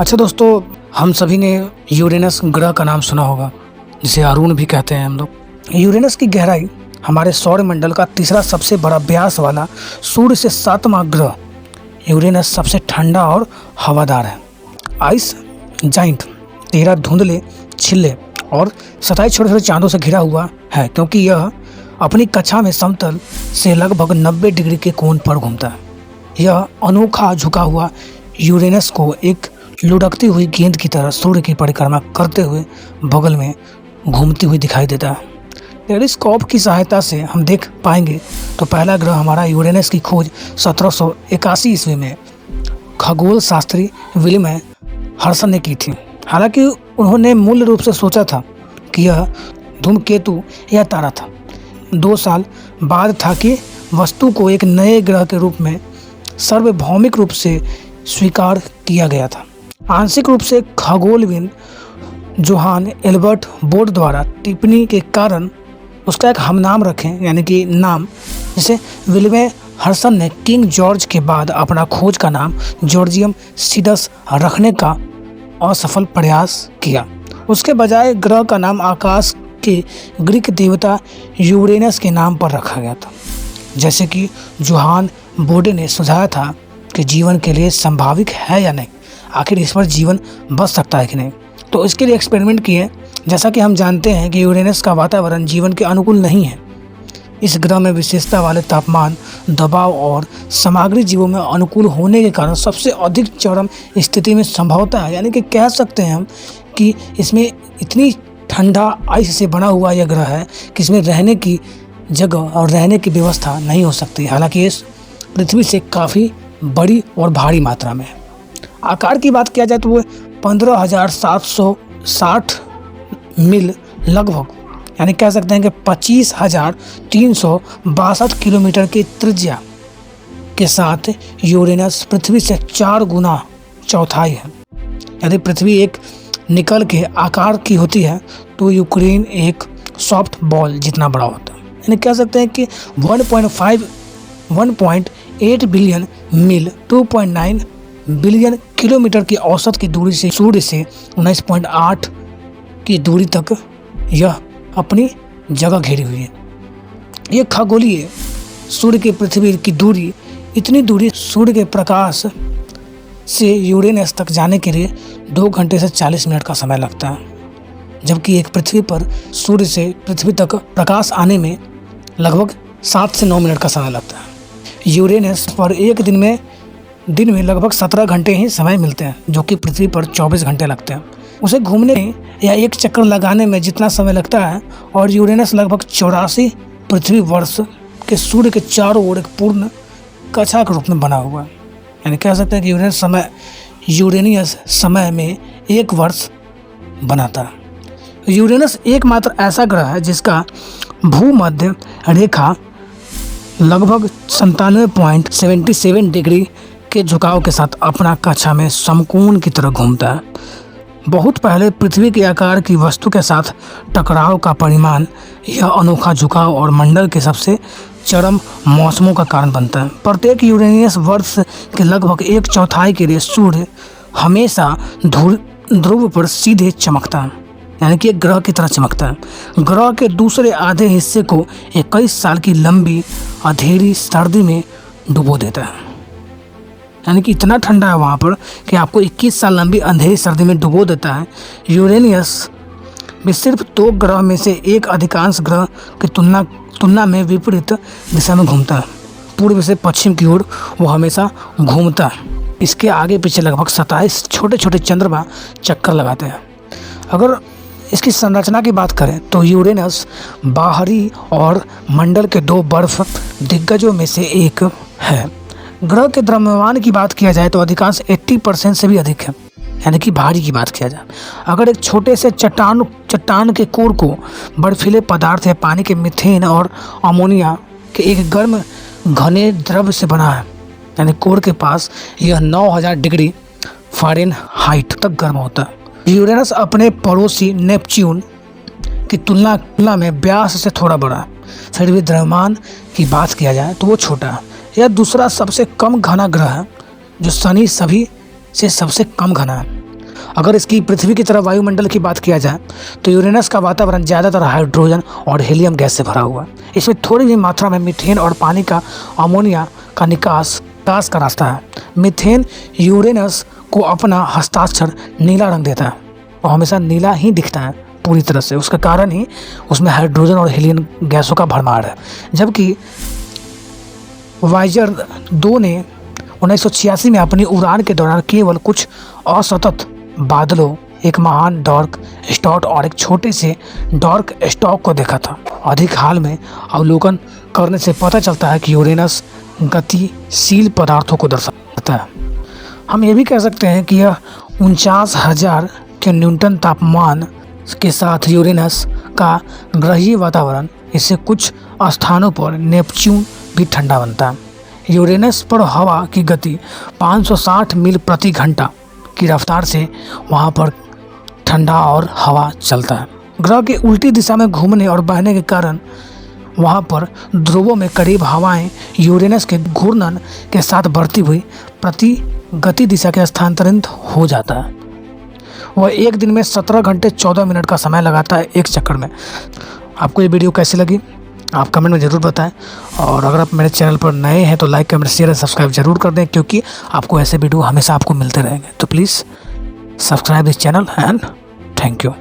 अच्छा दोस्तों, हम सभी ने यूरेनस ग्रह का नाम सुना होगा, जिसे अरुण भी कहते हैं हम लोग। यूरेनस की गहराई हमारे सौरमंडल का तीसरा सबसे बड़ा व्यास वाला सूर्य से 7वां ग्रह यूरेनस सबसे ठंडा और हवादार है। आइस जाइंट 13 धुंधले छिल्ले और 27 छोटे छोटे चांदों से घिरा हुआ है, क्योंकि यह अपनी कक्षा में समतल से लगभग 90 डिग्री के कोण पर घूमता है। यह अनोखा झुका हुआ यूरेनस को एक लुढ़कती हुई गेंद की तरह सूर्य की परिक्रमा करते हुए बगल में घूमती हुई दिखाई देता है। टेलीस्कोप की सहायता से हम देख पाएंगे तो पहला ग्रह हमारा यूरेनस की खोज 1781 ईस्वी में खगोल शास्त्री विलियम हर्सन ने की थी। हालांकि उन्होंने मूल रूप से सोचा था कि यह धूमकेतु या तारा था। 2 साल बाद था कि वस्तु को एक नए ग्रह के रूप में सार्वभौमिक रूप से स्वीकार किया गया था। आंशिक रूप से खगोलविद जोहान एल्बर्ट बोर्ड द्वारा टिप्पणी के कारण उसका एक हम नाम रखें, यानी कि नाम, जिसे विलियम हर्सन ने किंग जॉर्ज के बाद अपना खोज का नाम जॉर्जियम सिडस रखने का असफल प्रयास किया। उसके बजाय ग्रह का नाम आकाश के ग्रीक देवता यूरेनस के नाम पर रखा गया था। जैसे कि जोहान बोर्डे ने सुझाया था कि जीवन के लिए संभावित है या नहीं, आखिर इस पर जीवन बच सकता है कि नहीं। तो इसके लिए एक्सपेरिमेंट किए। जैसा कि हम जानते हैं कि यूरेनस का वातावरण जीवन के अनुकूल नहीं है। इस ग्रह में विशेषता वाले तापमान, दबाव और सामग्री जीवों में अनुकूल होने के कारण सबसे अधिक चरम स्थिति में संभवता है, यानी कि कह सकते हैं हम कि इसमें इतनी ठंडा आइस से बना हुआ यह ग्रह है कि इसमें रहने की जगह और रहने की व्यवस्था नहीं हो सकती। हालांकि इस पृथ्वी से काफ़ी बड़ी और भारी मात्रा में है। आकार की बात किया जाए तो वो 15,760 मील लगभग, यानी कह सकते हैं कि 25,362 किलोमीटर की त्रिज्या के साथ यूरेनस पृथ्वी से 4 गुना चौथाई है। यदि पृथ्वी एक निकल के आकार की होती है तो यूक्रेन एक सॉफ्ट बॉल जितना बड़ा होता है। यानी कह सकते हैं कि 1.8 बिलियन मील 2.9 बिलियन किलोमीटर की औसत की दूरी से सूर्य से 19.8 की दूरी तक यह अपनी जगह घेरी हुई है। यह खगोलीय सूर्य की पृथ्वी की दूरी, इतनी दूरी सूर्य के प्रकाश से यूरेनस तक जाने के लिए 2 घंटे से 40 मिनट का समय लगता है, जबकि एक पृथ्वी पर सूर्य से पृथ्वी तक प्रकाश आने में लगभग 7 से 9 मिनट का समय लगता है। यूरेनस पर एक दिन में लगभग 17 घंटे ही समय मिलते हैं, जो कि पृथ्वी पर 24 घंटे लगते हैं। उसे घूमने या एक चक्कर लगाने में जितना समय लगता है, और यूरेनस लगभग 84 पृथ्वी वर्ष के सूर्य के चारों ओर एक पूर्ण कक्षा के रूप में बना हुआ है। यानी कह सकते हैं कि यूरेनियस समय में 1 वर्ष बनाता है। यूरेनस एकमात्र ऐसा ग्रह है जिसका भूमध्य रेखा लगभग 97.77 डिग्री के झुकाव के साथ अपना कक्षा में समकोण की तरह घूमता है। बहुत पहले पृथ्वी के आकार की वस्तु के साथ टकराव का परिमाण यह अनोखा झुकाव और मंडल के सबसे चरम मौसमों का कारण बनता है। प्रत्येक यूरेनियस वर्ष के लगभग 1/4 के लिए सूर्य हमेशा ध्रुव पर सीधे चमकता है, यानी कि एक ग्रह की तरह चमकता है। ग्रह के दूसरे आधे हिस्से को 21 साल की लंबी अंधेरी सर्दी में डुबो देता है। यानी कि इतना ठंडा है वहाँ पर कि आपको 21 साल लंबी अंधेरी सर्दी में डुबो देता है। यूरेनियस भी सिर्फ 2 ग्रह में से एक अधिकांश ग्रह की तुलना में विपरीत दिशा में घूमता है। पूर्व से पश्चिम की ओर वो हमेशा घूमता है। इसके आगे पीछे लगभग 27 छोटे छोटे चंद्रमा चक्कर लगाते हैं। अगर इसकी संरचना की बात करें तो यूरेनस बाहरी और मंडल के 2 बर्फ दिग्गजों में से एक है। ग्रह के द्रव्यमान की बात किया जाए तो अधिकांश 80% से भी अधिक है, यानी कि भारी की बात किया जाए। अगर एक छोटे से चट्टान के कोर को बर्फीले पदार्थ या पानी के मीथेन और अमोनिया के एक गर्म घने द्रव से बना है, यानी कोर के पास यह 9000 डिग्री फ़ारेनहाइट तक गर्म होता है। यूरेनस अपने पड़ोसी नेपच्यून की तुलना में व्यास से थोड़ा बड़ा है। फिर भी द्रव्यमान की बात किया जाए तो वो छोटा है। यह दूसरा सबसे कम घना ग्रह है, जो शनि सभी से सबसे कम घना है। अगर इसकी पृथ्वी की तरह वायुमंडल की बात किया जाए तो यूरेनस का वातावरण ज़्यादातर हाइड्रोजन और हीलियम गैस से भरा हुआ है। इसमें थोड़ी भी मात्रा में मीथेन और पानी का अमोनिया का निकास का रास्ता है। मीथेन यूरेनस को अपना हस्ताक्षर नीला रंग देता है और हमेशा नीला ही दिखता है पूरी तरह से। उसका कारण ही उसमें हाइड्रोजन और हीलियम गैसों का भरमार है। जबकि वायेजर 2 ने 1986 में अपनी उड़ान के दौरान केवल कुछ असतत बादलों, एक महान डार्क स्पॉट और एक छोटे से डार्क स्टॉक को देखा था। अधिक हाल में अवलोकन करने से पता चलता है कि यूरेनस गतिशील पदार्थों को दर्शाता है। हम ये भी कह सकते हैं कि यह 49,000 के न्यूटन तापमान के साथ यूरेनस का ग्रहीय वातावरण, इससे कुछ स्थानों पर नेपच्यून भी ठंडा बनता है। यूरेनस पर हवा की गति 560 मील प्रति घंटा की रफ्तार से वहाँ पर ठंडा और हवा चलता है। ग्रह के उल्टी दिशा में घूमने और बहने के कारण वहाँ पर ध्रुवों में करीब हवाएं यूरेनस के घूर्णन के साथ बढ़ती हुई प्रति गति दिशा के स्थानांतरित हो जाता है। वह एक दिन में 17 घंटे 14 मिनट का समय लगाता है एक चक्कर में। आपको ये वीडियो कैसी लगी आप कमेंट में ज़रूर बताएं, और अगर आप मेरे चैनल पर नए हैं तो लाइक, कमेंट, शेयर और सब्सक्राइब जरूर कर दें, क्योंकि आपको ऐसे वीडियो हमेशा आपको मिलते रहेंगे। तो please subscribe this channel and thank you.